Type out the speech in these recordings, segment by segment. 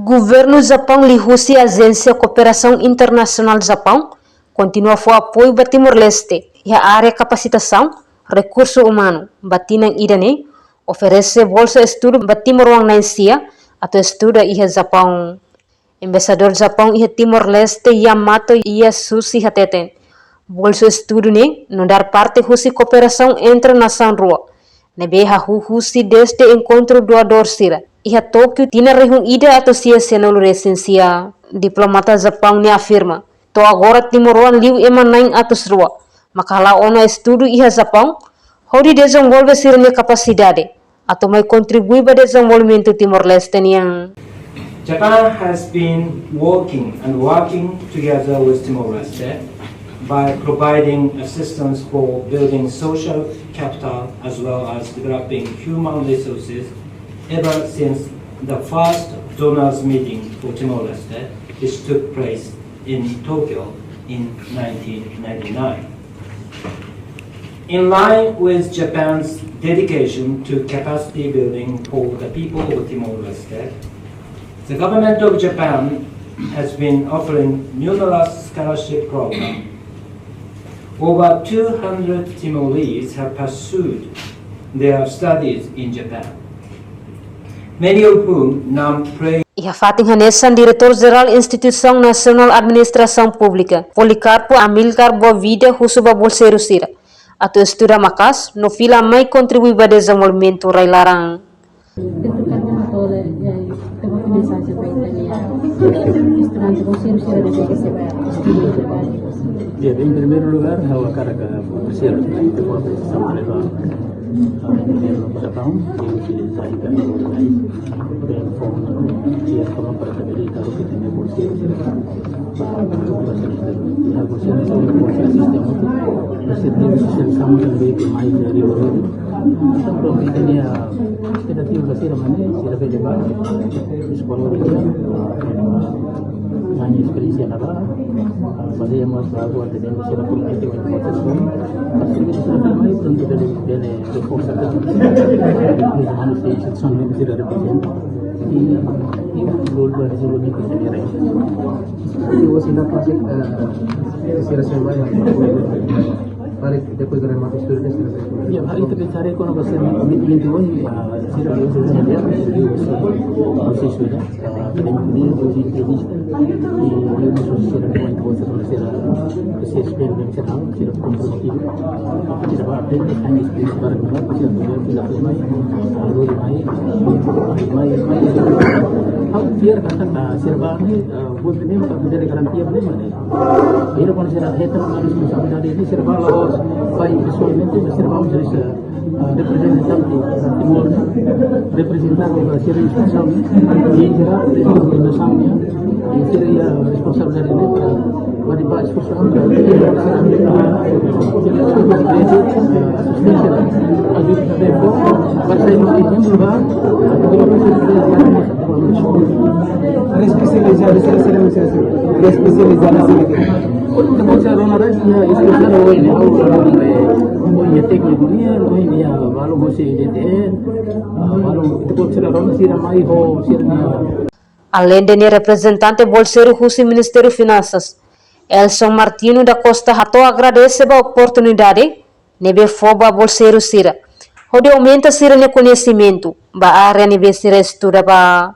Governo Japão lihusi Agência Cooperação Internacional Japão continua a apoio para Timor-Leste e a área capacitação, recurso humano, batinang idane, oferece bolsa estudo para Timor-Wang Naisia atau estuda e Japão. Embaixador Japão e Timor-Leste Yamato Yasushi Hateten. Bolsa estudo ne não dar parte husi cooperação entre nação rua. Nebe husi desde encontro doador sira. Iha Tokyo tina rehung ida atau sia nulu resensia. Diplomata Japão ne afirma. To agora Timor-Wang liu emanain atus rua. Maka ono estudo iha Japão, hodi desenvolve sira ne capacidade. Atau mai contribui pada desenvolvimento Timor-Leste yang Japan has been working together with Timor-Leste by providing assistance for building social capital as well as developing human resources ever since the first donors meeting for Timor-Leste, which took place in Tokyo in 1999. In line with Japan's dedication to capacity building for the people of Timor-Leste, the government of Japan has been offering numerous scholarship programs. Over 200 Timorese have pursued their studies in Japan, many of whom now pray. Iha Fating Hanesan, Diretor-Geral Instituição Nacional Administração Pública, Policarpo Amilcar Boavida Husuba Bolseiro Sira, atau estuda makas, no fila mai contribui pada desenvolvimento rai larang. Ya, en primer lugar, hawa karaka bersiar itu apa sama leva Japão que utiliza ika dan forma dia como para saber kalau kita ne bersiar ya bersiar itu bersiar sistem itu bersiar sistem sama dengan baik mai dari orang sebelum kita ni kita tiup bersiar mana sila beda sekolah dia hanya ekspresi apa pada yang mas lagu ada di Indonesia pun itu macam pasti kita sudah mulai tentu dari forsa di manusia section yang tidak represent ini role dari seluruh kita sendiri itu wasila klasik sira sembahyang balik depois da remata estudo desse ya hari itu cari kono bahasa itu sira itu saja você sudah kemudian uji teknis di sira point bahasa sira você spend dan sira kompromisi tidak ada hanya space barang pasti ada tidak mai biar kata sira bani buat ini menjadi garansi apa mana ini pun sira hetan harus sampai dari ini sira balas baik visualmente sira balas dari representante Timor representante da sira instituição e geral da naçãonya e seria responsável dari ini para para instituição da Além de representante bolseiro Husi Ministério Finanças, Elson Martino da Costa Rato agradece a oportunidade nebe foba bolseiro sira. Onde aumenta sira ne conhecimento, ba área nebe sira estuda ba.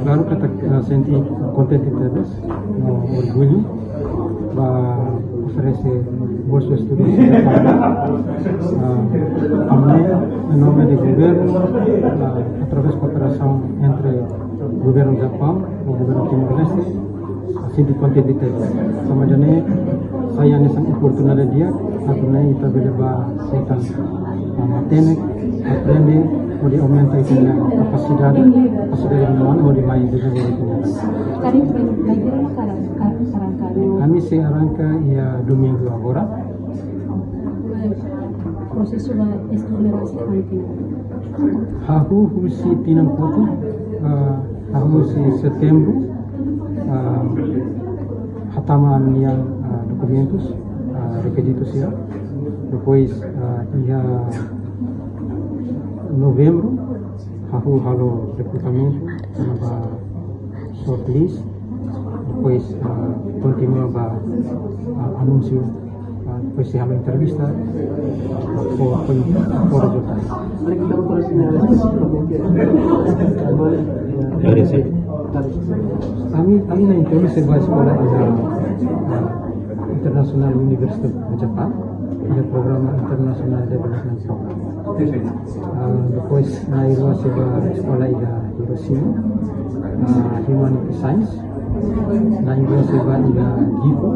Claro que está senti contente todos, orgulho, va oferece bolsa de estudos em nome do governo, através da cooperação entre o governo do Japão e o governo Timor-Leste, assim de contente todos. Sama jane saya nessa oportunidade dia, atau kita boleh setan matene, aprende, boleh aumenta itu capacidade yang mana boleh main di dalam. Kami se arranca ya domingo agora. Processo da escolarização. Hahu husi tinang putu, hahu si setembro, hataman yang documentos, requisitos ya. Depois ia novembro, halo recrutamento, ba shortlist, depois continua ba anúncio, depois se halo entrevista, por resultados. Kami na interview sa sekolah International University of Japan, ada program International Development Program. Depois na ilo sa sekolah ida Hiroshima, Humanity Science, na ilo sa ida Gifu,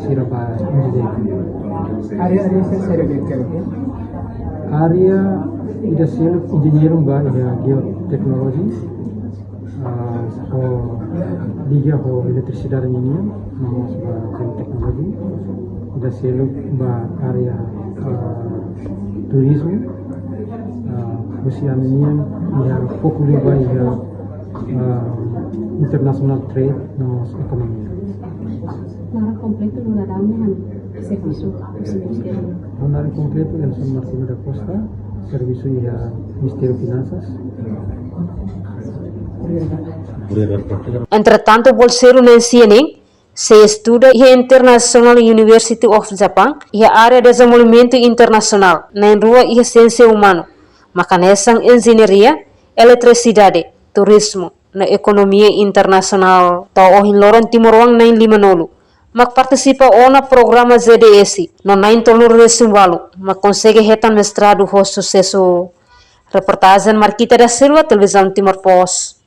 siraba Engineering. Area sa servet kami. Area ida self engineering ba ida geotechnology, liga ho electricidade ini, nama sebuah geoteknologi, ida self ba area turisme, Rusia ini yang fokus ba ida international trade nama ekonomi. Nara completo no daramihan serviço do Ministério. Honorário completo del San Martín da Costa, serviço ya Ministério Finanças. Entretanto, bolseiro na CNN se estuda a International University of Japan e a área de desenvolvimento internacional na rua e ciência humana, macanesang engenharia, eletricidade, turismo, na economia internacional tao ohin loron timorwang na limanolo. Magpartisipa o na programa ZDS no 9 tolor resumbalu, magkonsege hetan mestrado ho sucesso. Reportagem Marquita da Silva, Televisão Timor Post.